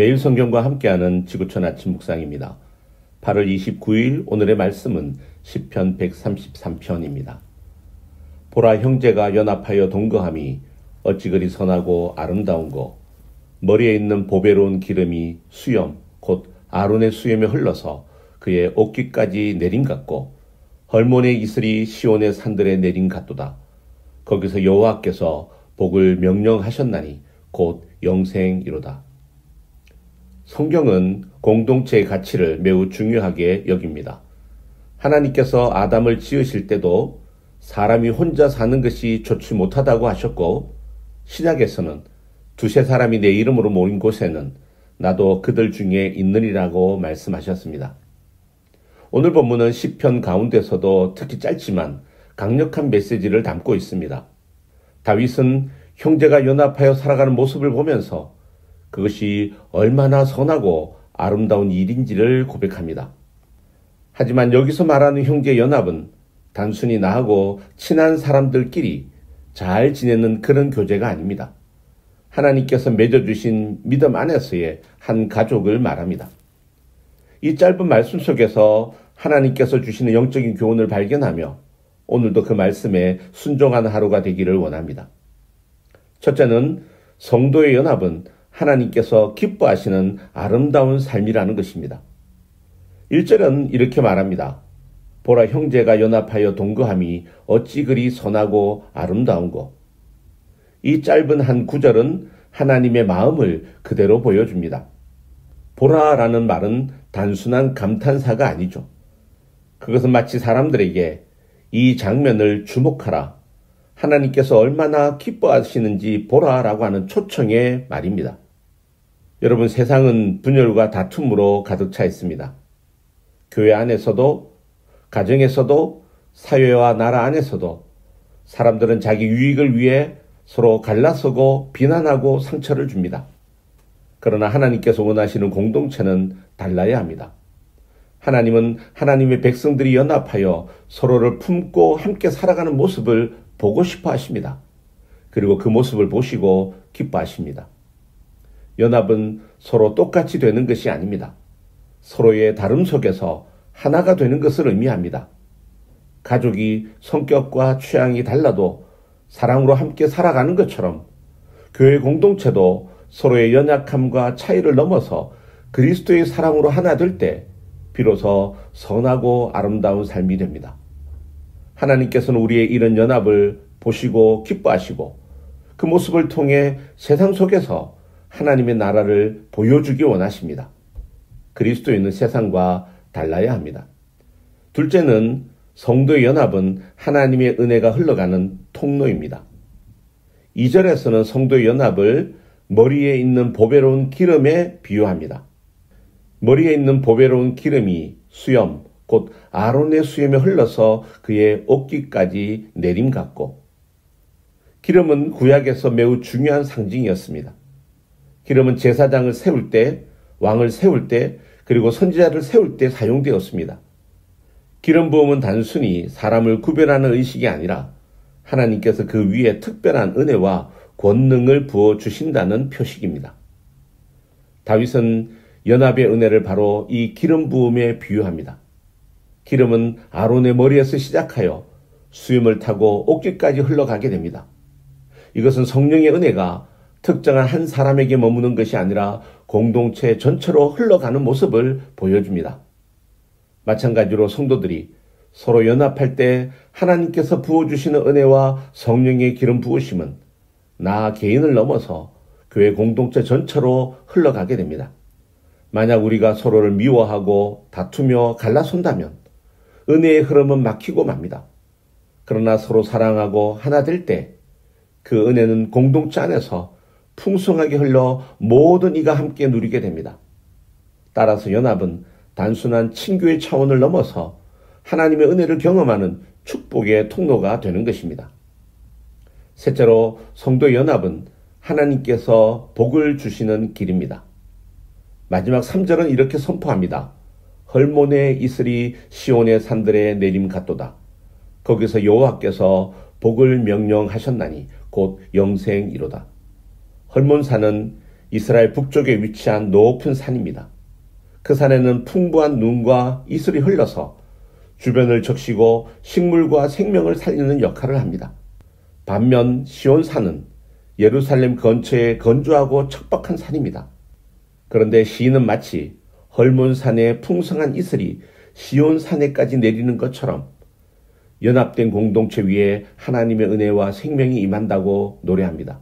매일 성경과 함께하는 지구촌 아침 묵상입니다. 8월 29일 오늘의 말씀은 시편 133편입니다. 보라, 형제가 연합하여 동거함이 어찌 그리 선하고 아름다운고, 머리에 있는 보배로운 기름이 수염 곧 아론의 수염에 흘러서 그의 옷깃까지 내림 같고, 헐몬의 이슬이 시온의 산들에 내림 같도다. 거기서 여호와께서 복을 명령하셨나니 곧 영생이로다. 성경은 공동체의 가치를 매우 중요하게 여깁니다. 하나님께서 아담을 지으실 때도 사람이 혼자 사는 것이 좋지 못하다고 하셨고, 신약에서는 두세 사람이 내 이름으로 모인 곳에는 나도 그들 중에 있느니라고 말씀하셨습니다. 오늘 본문은 시편 가운데서도 특히 짧지만 강력한 메시지를 담고 있습니다. 다윗은 형제가 연합하여 살아가는 모습을 보면서 그것이 얼마나 선하고 아름다운 일인지를 고백합니다. 하지만 여기서 말하는 형제 연합은 단순히 나하고 친한 사람들끼리 잘 지내는 그런 교제가 아닙니다. 하나님께서 맺어주신 믿음 안에서의 한 가족을 말합니다. 이 짧은 말씀 속에서 하나님께서 주시는 영적인 교훈을 발견하며 오늘도 그 말씀에 순종하는 하루가 되기를 원합니다. 첫째는 성도의 연합은 하나님께서 기뻐하시는 아름다운 삶이라는 것입니다. 1절은 이렇게 말합니다. 보라, 형제가 연합하여 동거함이 어찌 그리 선하고 아름다운고. 이 짧은 한 구절은 하나님의 마음을 그대로 보여줍니다. 보라라는 말은 단순한 감탄사가 아니죠. 그것은 마치 사람들에게 이 장면을 주목하라, 하나님께서 얼마나 기뻐하시는지 보라라고 하는 초청의 말입니다. 여러분, 세상은 분열과 다툼으로 가득 차 있습니다. 교회 안에서도, 가정에서도, 사회와 나라 안에서도 사람들은 자기 유익을 위해 서로 갈라서고 비난하고 상처를 줍니다. 그러나 하나님께서 원하시는 공동체는 달라야 합니다. 하나님은 하나님의 백성들이 연합하여 서로를 품고 함께 살아가는 모습을 보고 싶어 하십니다. 그리고 그 모습을 보시고 기뻐하십니다. 연합은 서로 똑같이 되는 것이 아닙니다. 서로의 다름 속에서 하나가 되는 것을 의미합니다. 가족이 성격과 취향이 달라도 사랑으로 함께 살아가는 것처럼 교회 공동체도 서로의 연약함과 차이를 넘어서 그리스도의 사랑으로 하나 될 때 비로소 선하고 아름다운 삶이 됩니다. 하나님께서는 우리의 이런 연합을 보시고 기뻐하시고 그 모습을 통해 세상 속에서 하나님의 나라를 보여주기 원하십니다. 그리스도에 있는 세상과 달라야 합니다. 둘째는 성도의 연합은 하나님의 은혜가 흘러가는 통로입니다. 2절에서는 성도의 연합을 머리에 있는 보배로운 기름에 비유합니다. 머리에 있는 보배로운 기름이 수염 곧 아론의 수염에 흘러서 그의 옷깃까지 내림 같고. 기름은 구약에서 매우 중요한 상징이었습니다. 기름은 제사장을 세울 때, 왕을 세울 때, 그리고 선지자를 세울 때 사용되었습니다. 기름 부음은 단순히 사람을 구별하는 의식이 아니라 하나님께서 그 위에 특별한 은혜와 권능을 부어주신다는 표식입니다. 다윗은 연합의 은혜를 바로 이 기름 부음에 비유합니다. 기름은 아론의 머리에서 시작하여 수염을 타고 옷깃까지 흘러가게 됩니다. 이것은 성령의 은혜가 특정한 한 사람에게 머무는 것이 아니라 공동체 전체로 흘러가는 모습을 보여줍니다. 마찬가지로 성도들이 서로 연합할 때 하나님께서 부어주시는 은혜와 성령의 기름 부으심은 나 개인을 넘어서 교회 공동체 전체로 흘러가게 됩니다. 만약 우리가 서로를 미워하고 다투며 갈라선다면 은혜의 흐름은 막히고 맙니다. 그러나 서로 사랑하고 하나 될 때 그 은혜는 공동체 안에서 풍성하게 흘러 모든 이가 함께 누리게 됩니다. 따라서 연합은 단순한 친교의 차원을 넘어서 하나님의 은혜를 경험하는 축복의 통로가 되는 것입니다. 셋째로 성도의 연합은 하나님께서 복을 주시는 길입니다. 마지막 3절은 이렇게 선포합니다. 헐몬의 이슬이 시온의 산들에 내림 같도다. 거기서 여호와께서 복을 명령하셨나니 곧 영생이로다. 헐몬산은 이스라엘 북쪽에 위치한 높은 산입니다. 그 산에는 풍부한 눈과 이슬이 흘러서 주변을 적시고 식물과 생명을 살리는 역할을 합니다. 반면 시온산은 예루살렘 근처에 건조하고 척박한 산입니다. 그런데 시인은 마치 헐몬산의 풍성한 이슬이 시온산에까지 내리는 것처럼 연합된 공동체 위에 하나님의 은혜와 생명이 임한다고 노래합니다.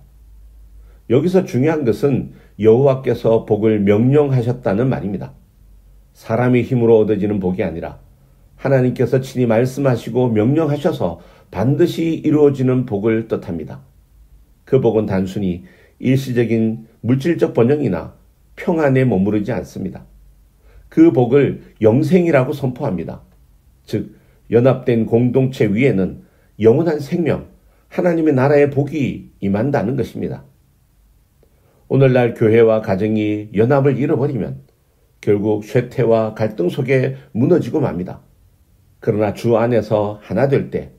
여기서 중요한 것은 여호와께서 복을 명령하셨다는 말입니다. 사람의 힘으로 얻어지는 복이 아니라 하나님께서 친히 말씀하시고 명령하셔서 반드시 이루어지는 복을 뜻합니다. 그 복은 단순히 일시적인 물질적 번영이나 평안에 머무르지 않습니다. 그 복을 영생이라고 선포합니다. 즉 연합된 공동체 위에는 영원한 생명, 하나님의 나라의 복이 임한다는 것입니다. 오늘날 교회와 가정이 연합을 잃어버리면 결국 쇠퇴와 갈등 속에 무너지고 맙니다. 그러나 주 안에서 하나 될 때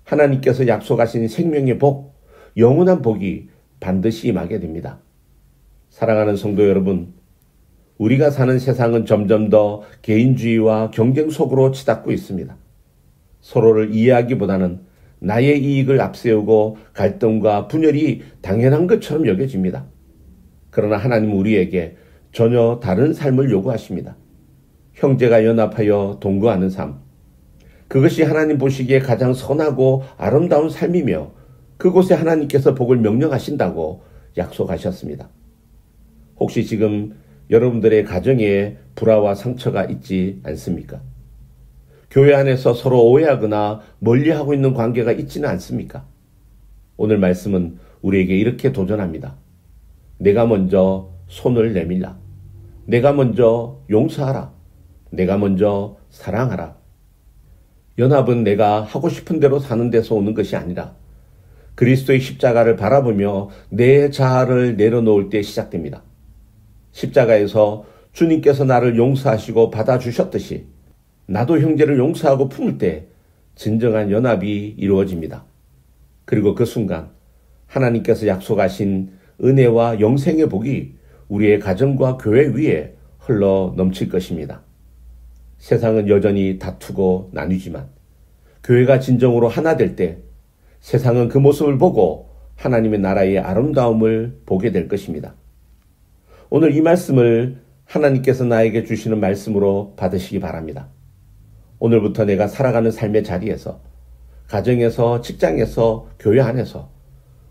하나님께서 약속하신 생명의 복, 영원한 복이 반드시 임하게 됩니다. 사랑하는 성도 여러분, 우리가 사는 세상은 점점 더 개인주의와 경쟁 속으로 치닫고 있습니다. 서로를 이해하기보다는 나의 이익을 앞세우고 갈등과 분열이 당연한 것처럼 여겨집니다. 그러나 하나님은 우리에게 전혀 다른 삶을 요구하십니다. 형제가 연합하여 동거하는 삶. 그것이 하나님 보시기에 가장 선하고 아름다운 삶이며 그곳에 하나님께서 복을 명령하신다고 약속하셨습니다. 혹시 지금 여러분들의 가정에 불화와 상처가 있지 않습니까? 교회 안에서 서로 오해하거나 멀리하고 있는 관계가 있지는 않습니까? 오늘 말씀은 우리에게 이렇게 도전합니다. 내가 먼저 손을 내밀라. 내가 먼저 용서하라. 내가 먼저 사랑하라. 연합은 내가 하고 싶은 대로 사는 데서 오는 것이 아니라 그리스도의 십자가를 바라보며 내 자아를 내려놓을 때 시작됩니다. 십자가에서 주님께서 나를 용서하시고 받아주셨듯이 나도 형제를 용서하고 품을 때 진정한 연합이 이루어집니다. 그리고 그 순간 하나님께서 약속하신 은혜와 영생의 복이 우리의 가정과 교회 위에 흘러 넘칠 것입니다. 세상은 여전히 다투고 나뉘지만 교회가 진정으로 하나 될 때 세상은 그 모습을 보고 하나님의 나라의 아름다움을 보게 될 것입니다. 오늘 이 말씀을 하나님께서 나에게 주시는 말씀으로 받으시기 바랍니다. 오늘부터 내가 살아가는 삶의 자리에서, 가정에서, 직장에서, 교회 안에서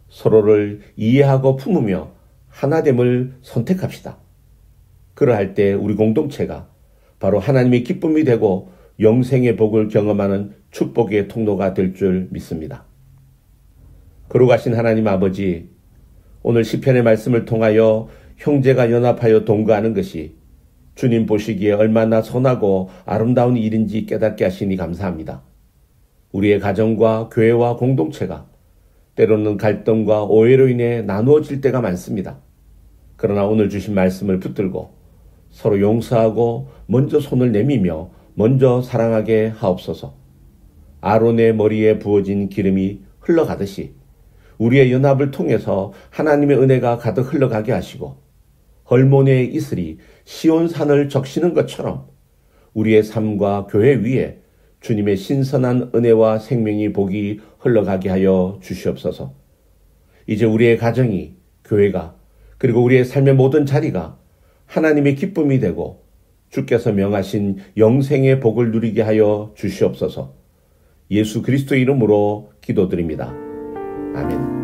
서로를 이해하고 품으며 하나됨을 선택합시다. 그러할 때 우리 공동체가 바로 하나님의 기쁨이 되고 영생의 복을 경험하는 축복의 통로가 될 줄 믿습니다. 거룩하신 하나님 아버지, 오늘 시편의 말씀을 통하여 형제가 연합하여 동거하는 것이 주님 보시기에 얼마나 선하고 아름다운 일인지 깨닫게 하시니 감사합니다. 우리의 가정과 교회와 공동체가 때로는 갈등과 오해로 인해 나누어질 때가 많습니다. 그러나 오늘 주신 말씀을 붙들고 서로 용서하고 먼저 손을 내밀며 먼저 사랑하게 하옵소서. 아론의 머리에 부어진 기름이 흘러가듯이 우리의 연합을 통해서 하나님의 은혜가 가득 흘러가게 하시고 헐몬의 이슬이 시온산을 적시는 것처럼 우리의 삶과 교회 위에 주님의 신선한 은혜와 생명이 복이 흘러가게 하여 주시옵소서. 이제 우리의 가정이, 교회가, 그리고 우리의 삶의 모든 자리가 하나님의 기쁨이 되고 주께서 명하신 영생의 복을 누리게 하여 주시옵소서. 예수 그리스도 이름으로 기도드립니다. 아멘.